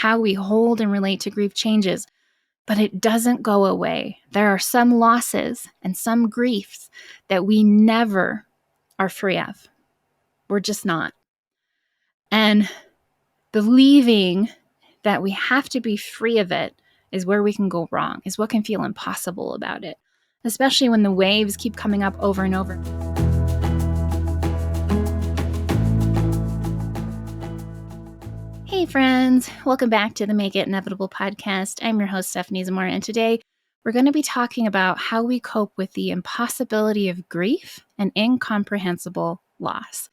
how we hold and relate to grief changes, but it doesn't go away. There are some losses and some griefs that we never are free of. We're just not. And believing that we have to be free of it is where we can go wrong, is what can feel impossible about it, especially when the waves keep coming up over and over. Hey friends, welcome back to the Make It Inevitable podcast. I'm your host, Stephanie Zamora, and today we're going to be talking about how we cope with the impossibility of grief and incomprehensible loss.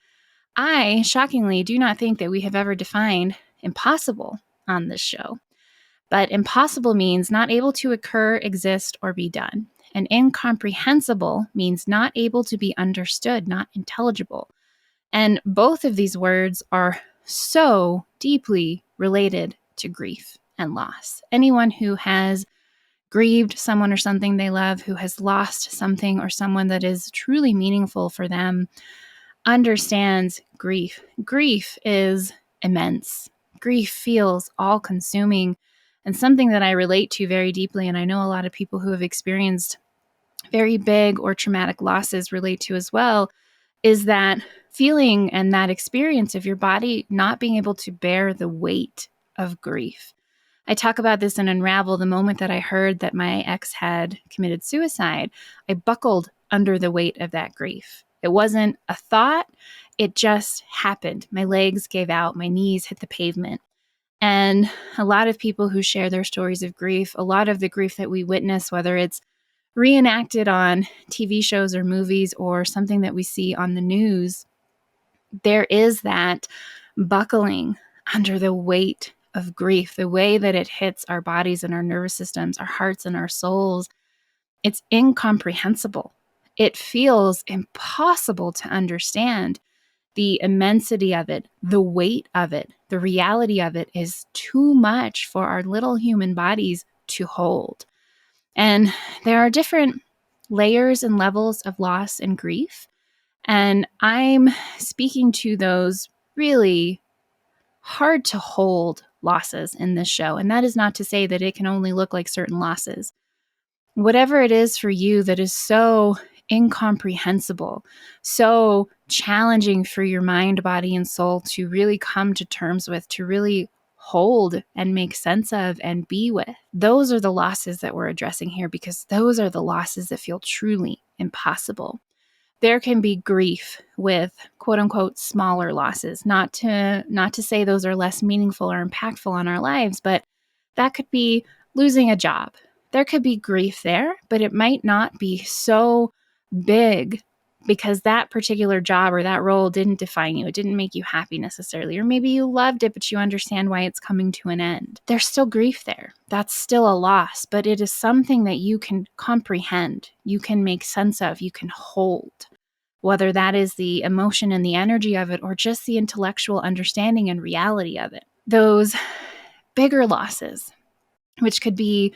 I, shockingly, do not think that we have ever defined impossible on this show, but impossible means not able to occur, exist, or be done. And incomprehensible means not able to be understood, not intelligible. And both of these words are so deeply related to grief and loss. Anyone who has grieved someone or something they love, who has lost something or someone that is truly meaningful for them, understands grief. Grief is immense. Grief feels all-consuming and something that I relate to very deeply, and I know a lot of people who have experienced very big or traumatic losses relate to as well, is that feeling and that experience of your body not being able to bear the weight of grief. I talk about this in Unravel. The moment that I heard that my ex had committed suicide, I buckled under the weight of that grief. It wasn't a thought. It just happened. My legs gave out. My knees hit the pavement. And a lot of people who share their stories of grief, a lot of the grief that we witness, whether it's reenacted on TV shows or movies or something that we see on the news, there is that buckling under the weight of grief, the way that it hits our bodies and our nervous systems, our hearts and our souls. It's incomprehensible. It feels impossible to understand. The immensity of it, the weight of it, the reality of it is too much for our little human bodies to hold. And there are different layers and levels of loss and grief. And I'm speaking to those really hard to hold losses in this show. And that is not to say that it can only look like certain losses. Whatever it is for you that is so incomprehensible, so challenging for your mind, body, and soul to really come to terms with, to really hold and make sense of and be with. Those are the losses that we're addressing here, because those are the losses that feel truly impossible. There can be grief with quote unquote smaller losses, not to say those are less meaningful or impactful on our lives, but that could be losing a job. There could be grief there, but it might not be so big because that particular job or that role didn't define you. It didn't make you happy necessarily. Or maybe you loved it, but you understand why it's coming to an end. There's still grief there. That's still a loss, but it is something that you can comprehend, you can make sense of, you can hold. Whether that is the emotion and the energy of it or just the intellectual understanding and reality of it. Those bigger losses, which could be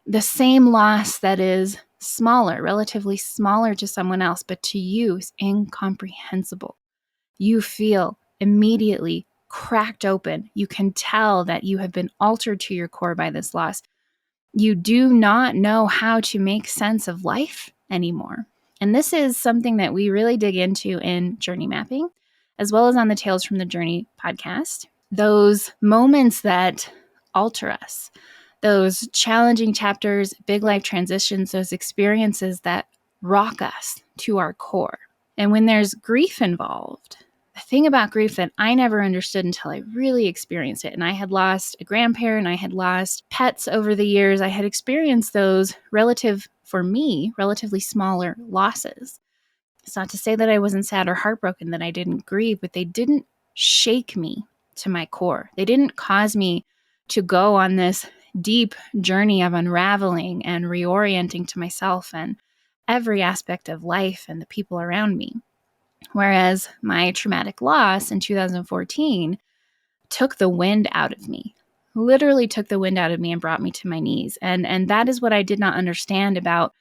the same loss that is smaller, relatively smaller to someone else, but to you is incomprehensible. You feel immediately cracked open. You can tell that you have been altered to your core by this loss. You do not know how to make sense of life anymore. And this is something that we really dig into in journey mapping, as well as on the Tales from the Journey podcast. Those moments that alter us, those challenging chapters, big life transitions, those experiences that rock us to our core. And when there's grief involved, the thing about grief that I never understood until I really experienced it, and I had lost a grandparent, I had lost pets over the years, I had experienced those for me, relatively smaller losses. It's not to say that I wasn't sad or heartbroken, that I didn't grieve, but they didn't shake me to my core. They didn't cause me to go on this deep journey of unraveling and reorienting to myself and every aspect of life and the people around me. Whereas my traumatic loss in 2014 took the wind out of me, literally took the wind out of me and brought me to my knees. And that is what I did not understand about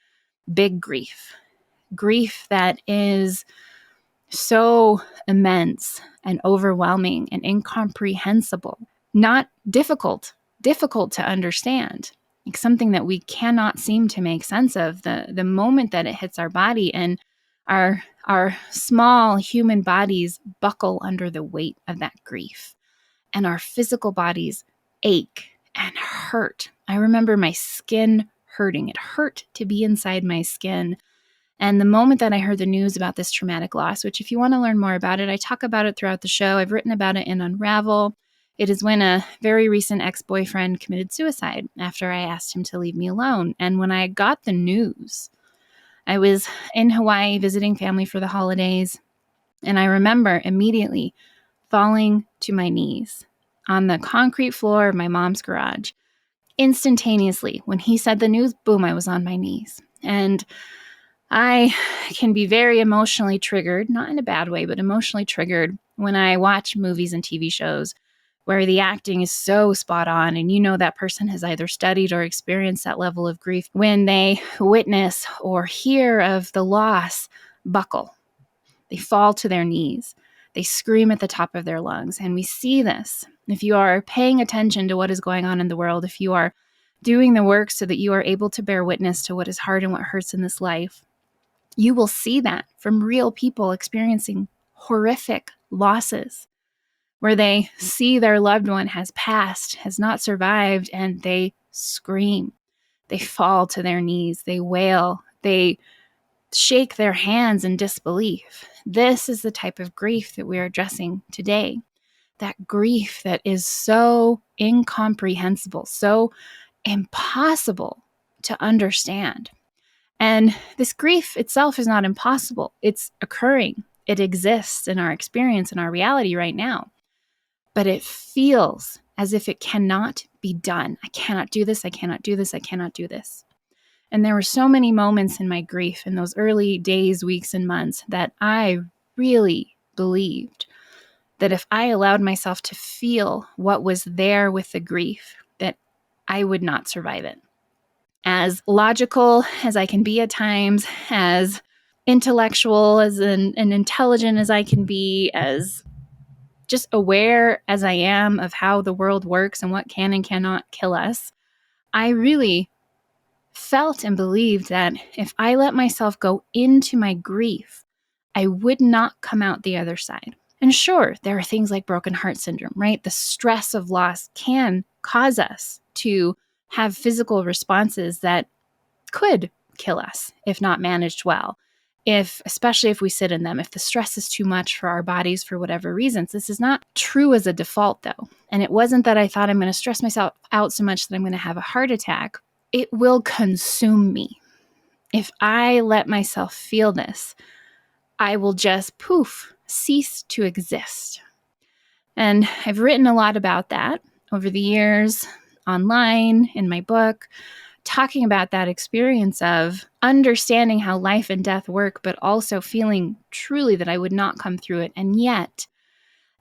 big grief. Grief that is so immense and overwhelming and incomprehensible. not difficult to understand, like something that we cannot seem to make sense of. The moment that it hits our body, and our small human bodies buckle under the weight of that grief, and our physical bodies ache and hurt. I remember my skin hurting. It hurt to be inside my skin. And the moment that I heard the news about this traumatic loss, which if you want to learn more about it, I talk about it throughout the show. I've written about it in Unravel. It is when a very recent ex-boyfriend committed suicide after I asked him to leave me alone. And when I got the news, I was in Hawaii visiting family for the holidays. And I remember immediately falling to my knees on the concrete floor of my mom's garage. Instantaneously, when he said the news, boom, I was on my knees. And I can be very emotionally triggered, not in a bad way, but emotionally triggered when I watch movies and TV shows where the acting is so spot on, and you know that person has either studied or experienced that level of grief. When they witness or hear of the loss, buckle. They fall to their knees. They scream at the top of their lungs. And we see this. If you are paying attention to what is going on in the world, if you are doing the work so that you are able to bear witness to what is hard and what hurts in this life, you will see that from real people experiencing horrific losses, where they see their loved one has passed, has not survived, and they scream. They fall to their knees. They wail. They shake their hands in disbelief. This is the type of grief that we are addressing today. That grief that is so incomprehensible, so impossible to understand. And this grief itself is not impossible. It's occurring. It exists in our experience, in our reality right now. But it feels as if it cannot be done. I cannot do this. I cannot do this. I cannot do this. And there were so many moments in my grief in those early days, weeks, and months that I really believed that if I allowed myself to feel what was there with the grief, that I would not survive it. As logical as I can be at times, as intellectual and intelligent as I can be, as just aware as I am of how the world works and what can and cannot kill us, I really felt and believed that if I let myself go into my grief, I would not come out the other side. And sure, there are things like broken heart syndrome, right? The stress of loss can cause us to have physical responses that could kill us if not managed well. Especially if we sit in them, if the stress is too much for our bodies for whatever reasons. This is not true as a default, though. And it wasn't that I thought I'm going to stress myself out so much that I'm going to have a heart attack. It will consume me. If I let myself feel this, I will just poof, cease to exist. And I've written a lot about that over the years, online, in my book, talking about that experience of understanding how life and death work, but also feeling truly that I would not come through it. And yet,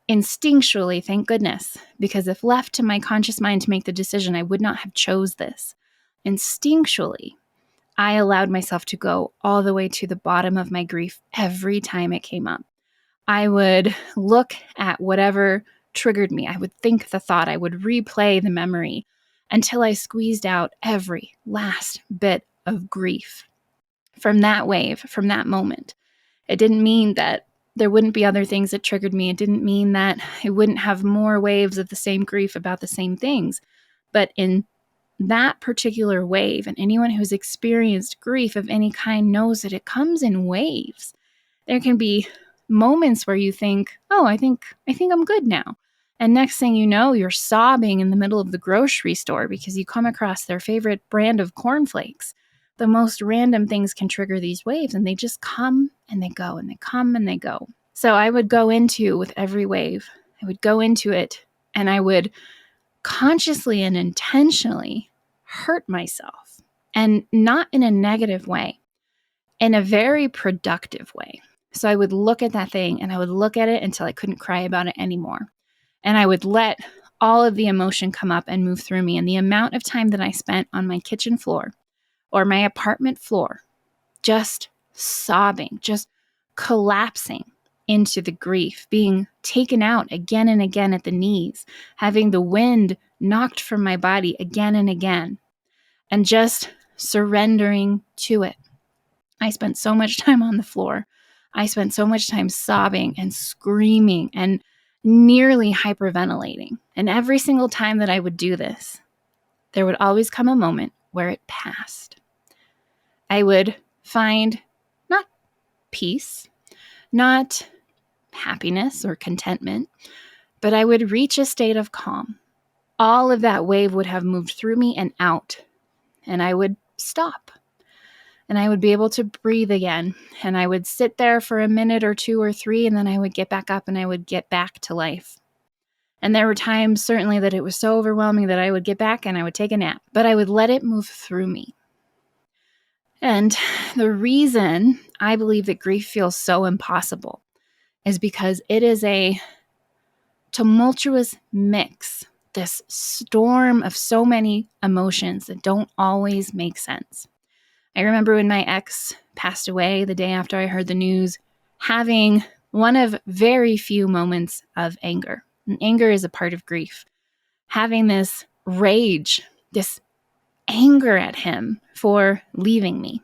instinctually, thank goodness, because if left to my conscious mind to make the decision, I would not have chose this. Instinctually, I allowed myself to go all the way to the bottom of my grief every time it came up. I would look at whatever triggered me. I would think the thought. I would replay the memory until I squeezed out every last bit of grief from that wave, from that moment. It didn't mean that there wouldn't be other things that triggered me. It didn't mean that I wouldn't have more waves of the same grief about the same things. But in that particular wave, and anyone who's experienced grief of any kind knows that it comes in waves. There can be moments where you think, oh, I think I'm good now. And next thing you know, you're sobbing in the middle of the grocery store because you come across their favorite brand of cornflakes. The most random things can trigger these waves, and they just come and they go, and they come and they go. So I would go into, with every wave, I would go into it, and I would consciously and intentionally hurt myself, and not in a negative way, in a very productive way. So I would look at that thing, and I would look at it until I couldn't cry about it anymore. And I would let all of the emotion come up and move through me. And the amount of time that I spent on my kitchen floor or my apartment floor, just sobbing, just collapsing into the grief, being taken out again and again at the knees, having the wind knocked from my body again and again, and just surrendering to it. I spent so much time on the floor. I spent so much time sobbing and screaming and nearly hyperventilating. And every single time that I would do this, there would always come a moment where it passed. I would find not peace, not happiness or contentment, but I would reach a state of calm. All of that wave would have moved through me and out, and I would stop. And I would be able to breathe again. And I would sit there for a minute or two or three, and then I would get back up and I would get back to life. And there were times certainly that it was so overwhelming that I would get back and I would take a nap, but I would let it move through me. And the reason I believe that grief feels so impossible is because it is a tumultuous mix, this storm of so many emotions that don't always make sense. I remember when my ex passed away the day after I heard the news, having one of very few moments of anger. And anger is a part of grief. Having this rage, this anger at him for leaving me.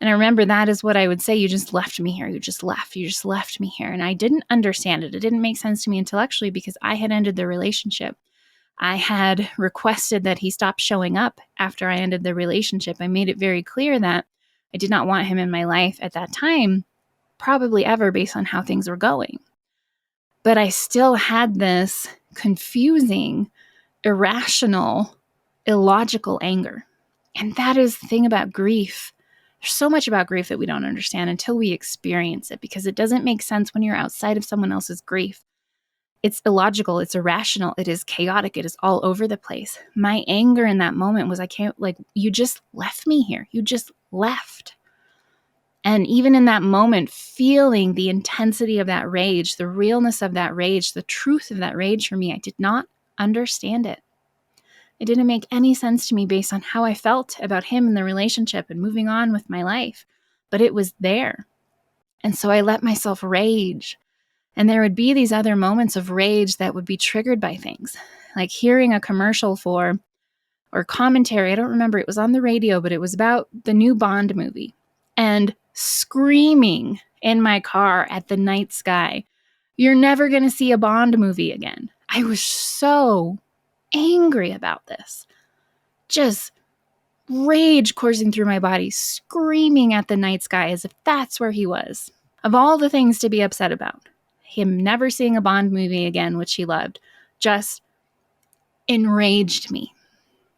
And I remember that is what I would say, you just left me here. You just left me here. And I didn't understand it. It didn't make sense to me intellectually because I had ended the relationship. I had requested that he stop showing up after I ended the relationship. I made it very clear that I did not want him in my life at that time, probably ever, based on how things were going. But I still had this confusing, irrational, illogical anger. And that is the thing about grief. There's so much about grief that we don't understand until we experience it, because it doesn't make sense when you're outside of someone else's grief. It's illogical, it's irrational, it is chaotic, it is all over the place. My anger in that moment was, you just left me here. You just left. And even in that moment, feeling the intensity of that rage, the realness of that rage, the truth of that rage for me, I did not understand it. It didn't make any sense to me based on how I felt about him and the relationship and moving on with my life. But it was there. And so I let myself rage. And there would be these other moments of rage that would be triggered by things, like hearing a commercial or commentary. I don't remember. It was on the radio, but it was about the new Bond movie. And screaming in my car at the night sky, "You're never going to see a Bond movie again." I was so angry about this. Just rage coursing through my body, screaming at the night sky as if that's where he was. Of all the things to be upset about, him never seeing a Bond movie again, which he loved, just enraged me.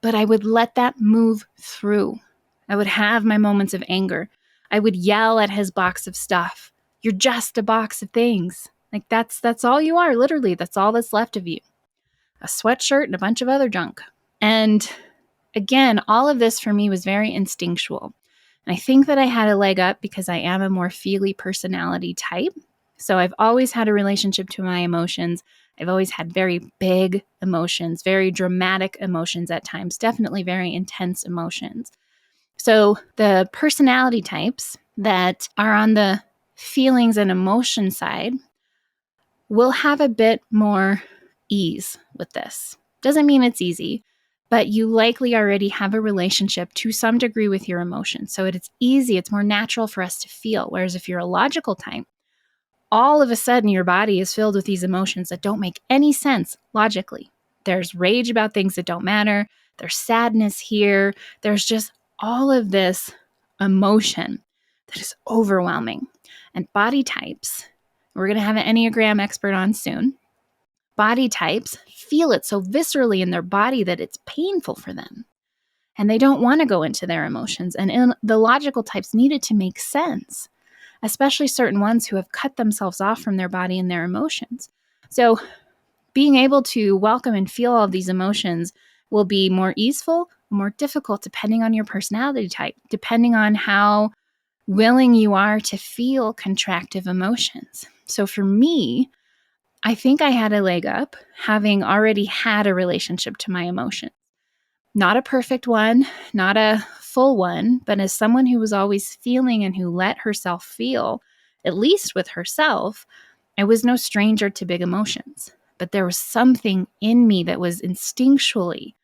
But I would let that move through. I would have my moments of anger. I would yell at his box of stuff. "You're just a box of things." Like that's all you are, literally. That's all that's left of you. A sweatshirt and a bunch of other junk. And again, all of this for me was very instinctual. And I think that I had a leg up because I am a more feely personality type. So I've always had a relationship to my emotions. I've always had very big emotions, very dramatic emotions at times, definitely very intense emotions. So the personality types that are on the feelings and emotion side will have a bit more ease with this. Doesn't mean it's easy, but you likely already have a relationship to some degree with your emotions. So it's easy, it's more natural for us to feel. Whereas if you're a logical type, all of a sudden your body is filled with these emotions that don't make any sense logically. There's rage about things that don't matter. There's sadness here. There's just all of this emotion that is overwhelming. And body types, we're going to have an Enneagram expert on soon. Body types feel it so viscerally in their body that it's painful for them. And they don't want to go into their emotions. And the logical types need it to make sense, especially certain ones who have cut themselves off from their body and their emotions. So being able to welcome and feel all of these emotions will be more easeful, more difficult, depending on your personality type, depending on how willing you are to feel contractive emotions. So for me, I think I had a leg up having already had a relationship to my emotions. Not a perfect one, not a full one, but as someone who was always feeling and who let herself feel, at least with herself, I was no stranger to big emotions, but there was something in me that was instinctually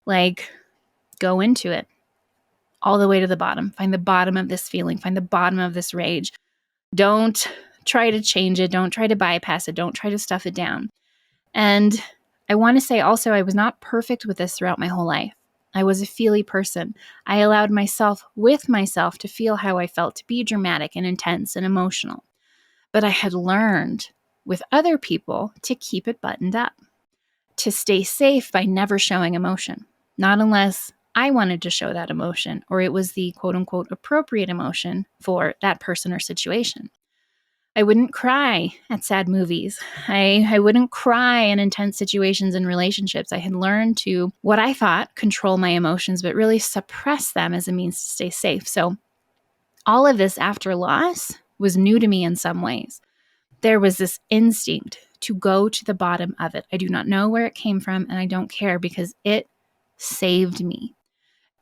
like, go into it all the way to the bottom. Find the bottom of this feeling. Find the bottom of this rage. Don't try to change it. Don't try to bypass it. Don't try to stuff it down. And I want to say also, I was not perfect with this throughout my whole life. I was a feely person. I allowed myself with myself to feel how I felt, to be dramatic and intense and emotional. But I had learned with other people to keep it buttoned up, to stay safe by never showing emotion, not unless I wanted to show that emotion or it was the quote unquote appropriate emotion for that person or situation. I wouldn't cry at sad movies. I wouldn't cry in intense situations and relationships. I had learned to, what I thought, control my emotions, but really suppress them as a means to stay safe. So all of this after loss was new to me in some ways. There was this instinct to go to the bottom of it. I do not know where it came from, and I don't care because it saved me.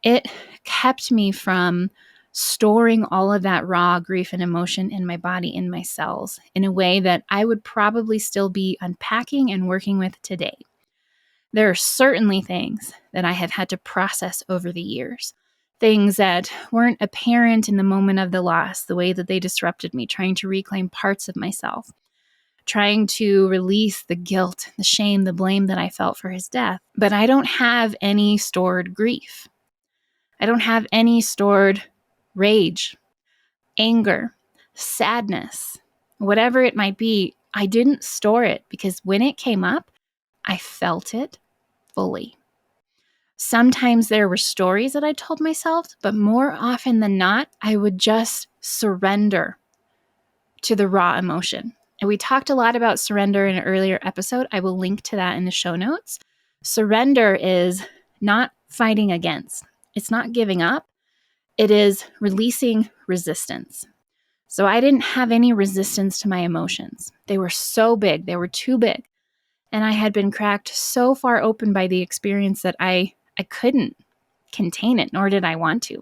It kept me from storing all of that raw grief and emotion in my body, in my cells, in a way that I would probably still be unpacking and working with today. There are certainly things that I have had to process over the years, things that weren't apparent in the moment of the loss, the way that they disrupted me, trying to reclaim parts of myself, trying to release the guilt, the shame, the blame that I felt for his death. But I don't have any stored grief. I don't have any stored rage, anger, sadness, whatever it might be. I didn't store it because when it came up, I felt it fully. Sometimes there were stories that I told myself, but more often than not, I would just surrender to the raw emotion. And we talked a lot about surrender in an earlier episode. I will link to that in the show notes. Surrender is not fighting against. It's not giving up. It is releasing resistance. So I didn't have any resistance to my emotions. They were so big. They were too big. And I had been cracked so far open by the experience that I couldn't contain it, nor did I want to.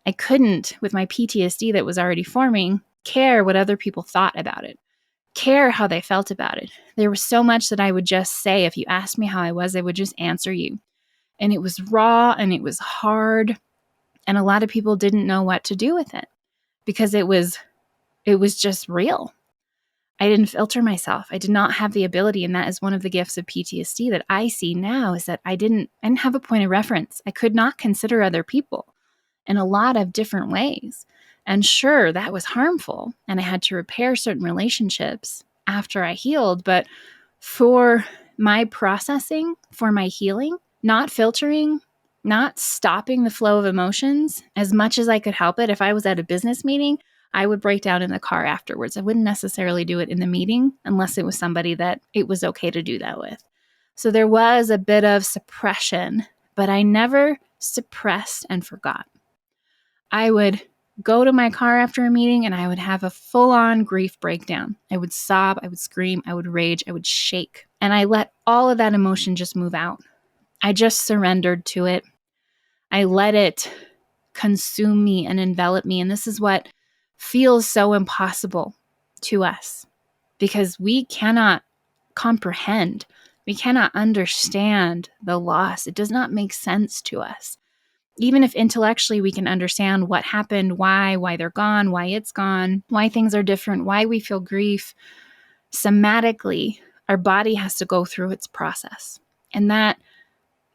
I couldn't, with my PTSD that was already forming, care what other people thought about it, care how they felt about it. There was so much that I would just say. If you asked me how I was, I would just answer you. And it was raw and it was hard. And a lot of people didn't know what to do with it because it was just real. I didn't filter myself. I did not have the ability. And that is one of the gifts of PTSD that I see now, is that I didn't have a point of reference. I could not consider other people in a lot of different ways. And sure, that was harmful. And I had to repair certain relationships after I healed. But for my processing, for my healing, not filtering, not stopping the flow of emotions as much as I could help it. If I was at a business meeting, I would break down in the car afterwards. I wouldn't necessarily do it in the meeting unless it was somebody that it was okay to do that with. So there was a bit of suppression, but I never suppressed and forgot. I would go to my car after a meeting and I would have a full-on grief breakdown. I would sob, I would scream, I would rage, I would shake. And I let all of that emotion just move out. I just surrendered to it. I let it consume me and envelop me. And this is what feels so impossible to us because we cannot comprehend, we cannot understand the loss. It does not make sense to us. Even if intellectually we can understand what happened, why they're gone, why it's gone, why things are different, why we feel grief, somatically, our body has to go through its process. And that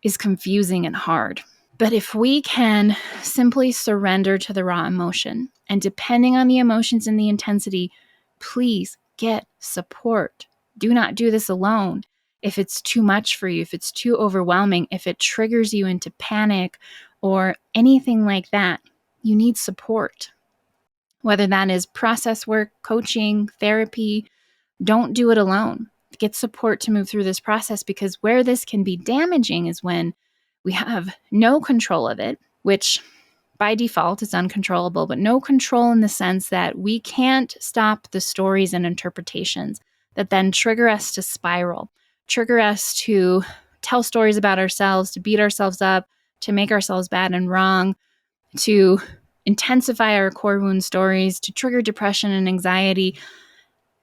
is confusing and hard. But if we can simply surrender to the raw emotion, and depending on the emotions and the intensity, please get support. Do not do this alone. If it's too much for you, if it's too overwhelming, if it triggers you into panic or anything like that, you need support. Whether that is process work, coaching, therapy, don't do it alone. Get support to move through this process, because where this can be damaging is when we have no control of it, which by default is uncontrollable, but no control in the sense that we can't stop the stories and interpretations that then trigger us to spiral, trigger us to tell stories about ourselves, to beat ourselves up, to make ourselves bad and wrong, to intensify our core wound stories, to trigger depression and anxiety.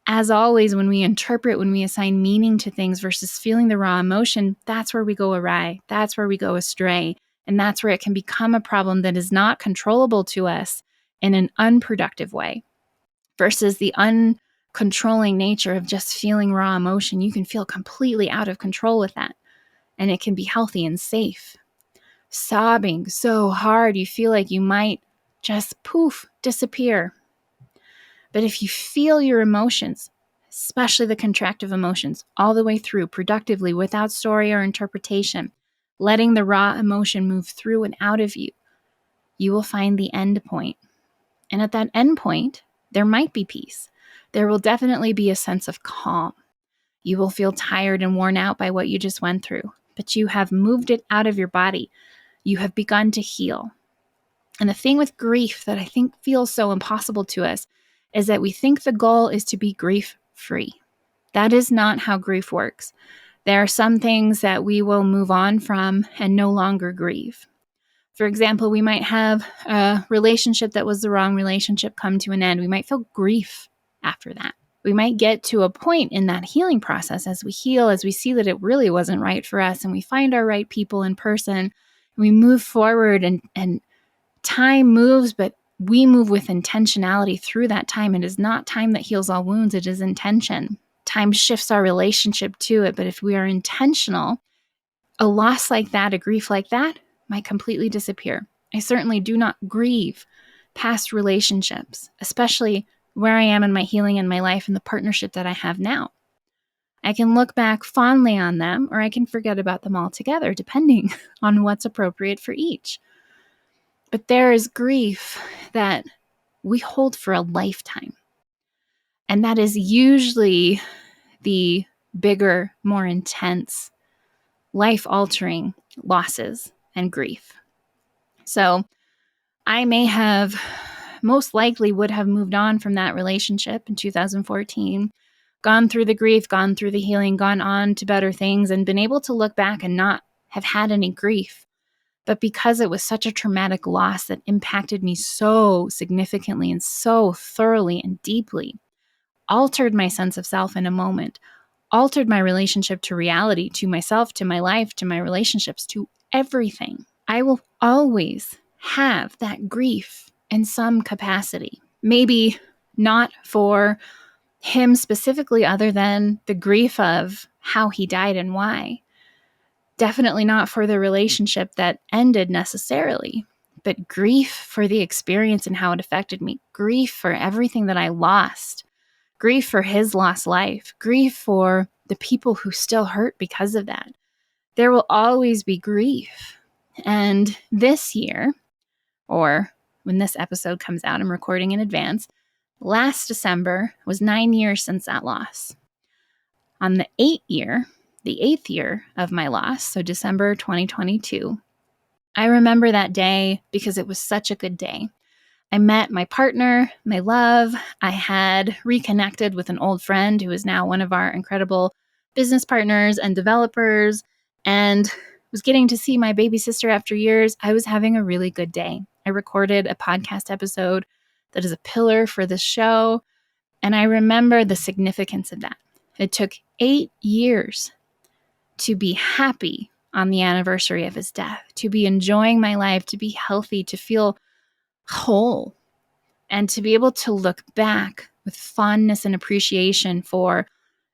As always, when we interpret, when we assign meaning to things versus feeling the raw emotion, that's where we go awry. That's where we go astray. And that's where it can become a problem that is not controllable to us in an unproductive way versus the uncontrolling nature of just feeling raw emotion. You can feel completely out of control with that, and it can be healthy and safe. Sobbing so hard, you feel like you might just poof, disappear. But if you feel your emotions, especially the contractive emotions, all the way through productively without story or interpretation, letting the raw emotion move through and out of you, you will find the end point. And at that end point, there might be peace. There will definitely be a sense of calm. You will feel tired and worn out by what you just went through, but you have moved it out of your body. You have begun to heal. And the thing with grief that I think feels so impossible to us is that we think the goal is to be grief-free. That is not how grief works. There are some things that we will move on from and no longer grieve. For example, we might have a relationship that was the wrong relationship come to an end. We might feel grief after that. We might get to a point in that healing process as we heal, as we see that it really wasn't right for us, and we find our right people in person, and we move forward, and time moves, but we move with intentionality through that time. It is not time that heals all wounds. It is intention. Time shifts our relationship to it, but if we are intentional, a loss like that, a grief like that, might completely disappear. I certainly do not grieve past relationships, especially where I am in my healing in my life and the partnership that I have now. I can look back fondly on them, or I can forget about them altogether, depending on what's appropriate for each. But there is grief that we hold for a lifetime. And that is usually the bigger, more intense, life-altering losses and grief. So I may have, most likely would have moved on from that relationship in 2014, gone through the grief, gone through the healing, gone on to better things, and been able to look back and not have had any grief. But because it was such a traumatic loss that impacted me so significantly and so thoroughly and deeply, altered my sense of self in a moment, altered my relationship to reality, to myself, to my life, to my relationships, to everything, I will always have that grief in some capacity. Maybe not for him specifically, other than the grief of how he died and why. Definitely not for the relationship that ended necessarily, but grief for the experience and how it affected me. Grief for everything that I lost. Grief for his lost life. Grief for the people who still hurt because of that. There will always be grief. And this year, or when this episode comes out, I'm recording in advance, last December was 9 years since that loss. On the 8th year of my loss, so December 2022, I remember that day because it was such a good day. I met my partner, my love. I had reconnected with an old friend who is now one of our incredible business partners and developers, and was getting to see my baby sister after years. I was having a really good day. I recorded a podcast episode that is a pillar for this show, and I remember the significance of that. It took 8 years to be happy on the anniversary of his death, to be enjoying my life, to be healthy, to feel whole, and to be able to look back with fondness and appreciation for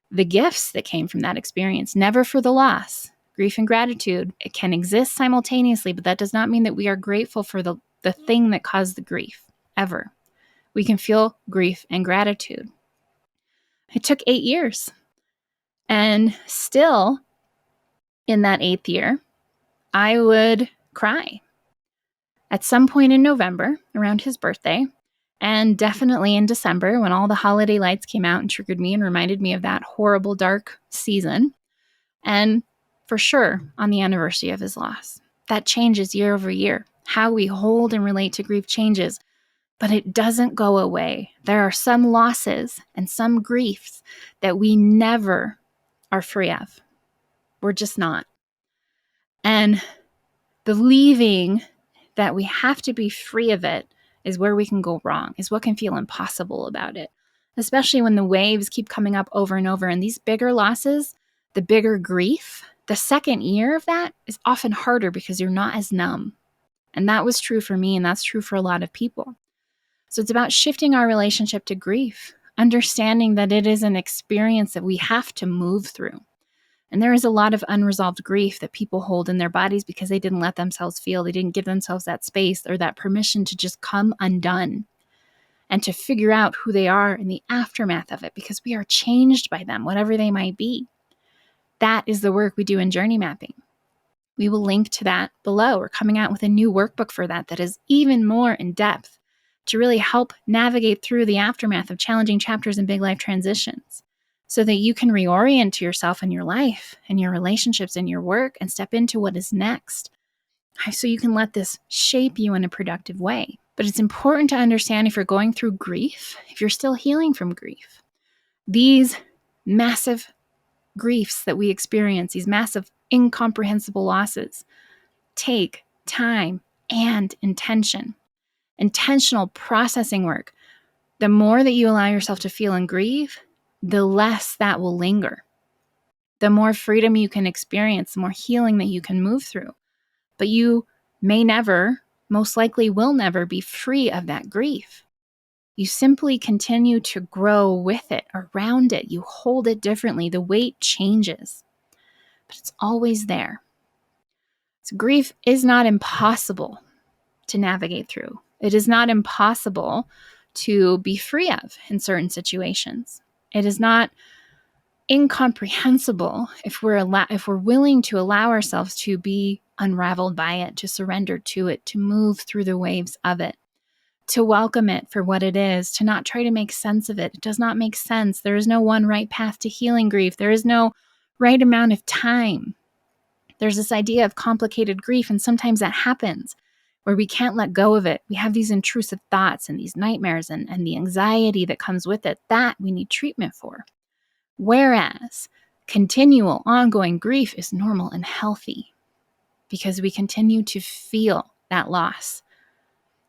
the gifts that came from that experience, never for the loss. Grief and gratitude, it can exist simultaneously, but that does not mean that we are grateful for the thing that caused the grief, ever. We can feel grief and gratitude. It took 8 years. And still, in that 8th year, I would cry. At some point in November, around his birthday, and definitely in December, when all the holiday lights came out and triggered me and reminded me of that horrible, dark season, and for sure on the anniversary of his loss. That changes year over year. How we hold and relate to grief changes, but it doesn't go away. There are some losses and some griefs that we never are free of. We're just not. And believing that we have to be free of it is where we can go wrong, is what can feel impossible about it. especially when the waves keep coming up over and over. And these bigger losses, the bigger grief, the second year of that is often harder because you're not as numb. And that was true for me, and that's true for a lot of people. So it's about shifting our relationship to grief, understanding that it is an experience that we have to move through. And there is a lot of unresolved grief that people hold in their bodies because they didn't let themselves feel. They didn't give themselves that space or that permission to just come undone and to figure out who they are in the aftermath of it, because we are changed by them, whatever they might be. That is the work we do in journey mapping. We will link to that below. We're coming out with a new workbook for that is even more in depth to really help navigate through the aftermath of challenging chapters and big life transitions so that you can reorient yourself in your life and your relationships and your work and step into what is next. So you can let this shape you in a productive way. But it's important to understand, if you're going through grief, if you're still healing from grief, these massive griefs that we experience, these massive incomprehensible losses, take time and intention. Intentional processing work. The more that you allow yourself to feel and grieve, the less that will linger. The more freedom you can experience, the more healing that you can move through. But you may never, most likely will never, be free of that grief. You simply continue to grow with it, around it. You hold it differently. The weight changes, but it's always there. So grief is not impossible to navigate through. It is not impossible to be free of in certain situations. It is not incomprehensible if we're willing to allow ourselves to be unraveled by it, to surrender to it, to move through the waves of it, to welcome it for what it is, to not try to make sense of it. It does not make sense. There is no one right path to healing grief. There is no right amount of time. There's this idea of complicated grief, and sometimes that happens where we can't let go of it. We have these intrusive thoughts and these nightmares and the anxiety that comes with it that we need treatment for. Whereas continual, ongoing grief is normal and healthy because we continue to feel that loss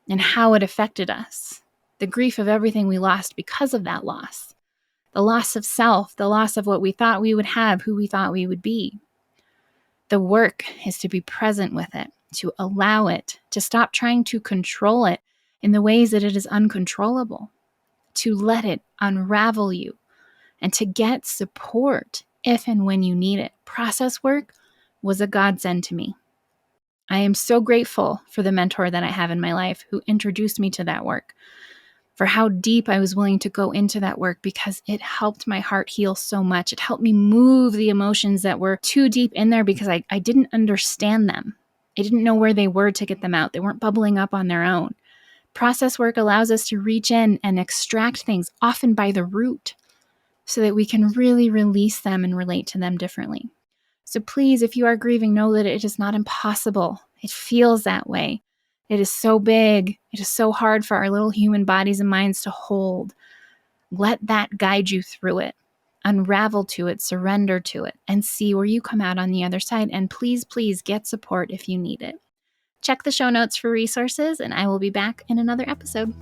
and how it affected us. The grief of everything we lost because of that loss. The loss of self, the loss of what we thought we would have, who we thought we would be. The work is to be present with it, to allow it, to stop trying to control it in the ways that it is uncontrollable, to let it unravel you, and to get support if and when you need it. Process work was a godsend to me. I am so grateful for the mentor that I have in my life who introduced me to that work, for how deep I was willing to go into that work, because it helped my heart heal so much. It helped me move the emotions that were too deep in there because I didn't understand them. I didn't know where they were to get them out. They weren't bubbling up on their own. Process work allows us to reach in and extract things, often by the root, so that we can really release them and relate to them differently. So please, if you are grieving, know that it is not impossible. It feels that way. It is so big. It is so hard for our little human bodies and minds to hold. Let that guide you through it. Unravel to it, surrender to it, and see where you come out on the other side. And please, please get support if you need it. Check the show notes for resources, and I will be back in another episode.